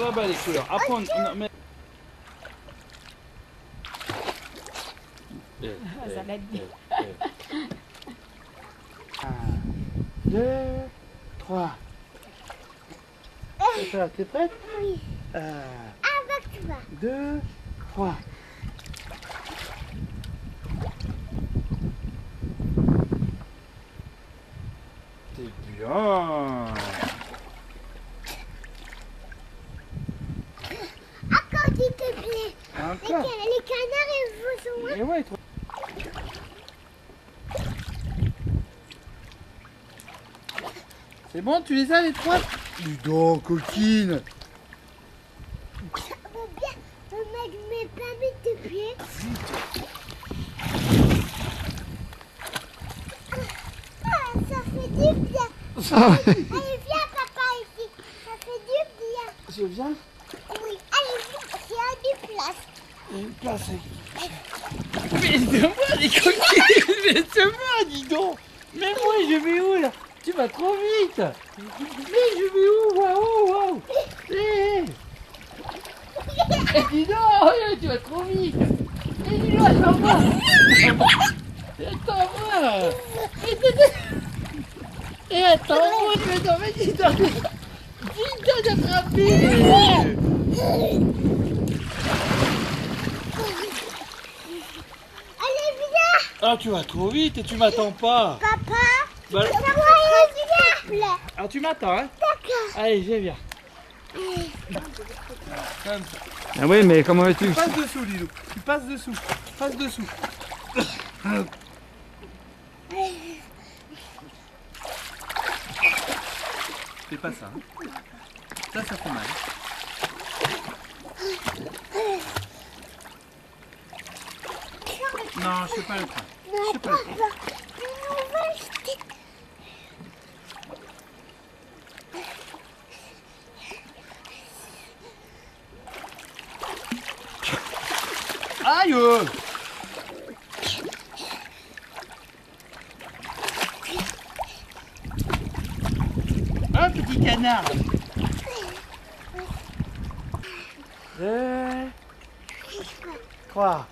Là-bas les couleurs. Après, on met... Ça va être bien. 1, 2, 3. T'es prête? Oui. 1, Avec toi. 2, 3. C'est bien. Encore s'il te plaît. Encore. Les canards ils vous sont... Et ouais, toi. C'est bon, tu les as les trois? Dis donc, coquine. Bien, mes permis de pied. Ah, ça fait du bien. Allez, viens papa ici. Ça fait du bien. Je viens. Oui, allez, viens. Il y a du place. Il y a une place. Mais c'est moi les coquines. Mais c'est moi, dis donc. Mais moi, je vais où là? Tu vas trop vite. Mais je vais où? Waouh, waouh. Eh, dis donc, tu vas trop vite. Eh, dis donc, attends-moi. Attends-moi. Eh, attends-moi, je vais t'emmener. Dis donc d'attraper. Allez, viens. Ah, tu vas trop vite et tu m'attends pas. Papa. Bah, Allez, viens. ah, tu m'attends, hein? D'accord. Allez, je viens. Ah oui, mais comment veux-tu? Tu passes dessous, Lilou. Tu passes dessous. Passe dessous. Fais pas ça. Hein. Ça fait mal. Non, je fais pas le train. Je fais pas le train. Aïe! Un petit canard. 2, 3.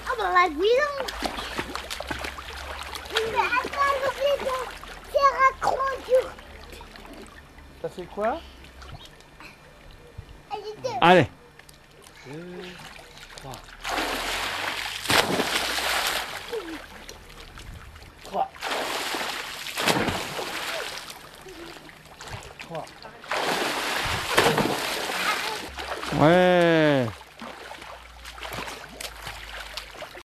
Ah bah vas-y donc. Mais attends, j'oublie de faire un croix. Ça fait quoi? Allez, deux. Allez. 2, 3. 3. 3. Ouais.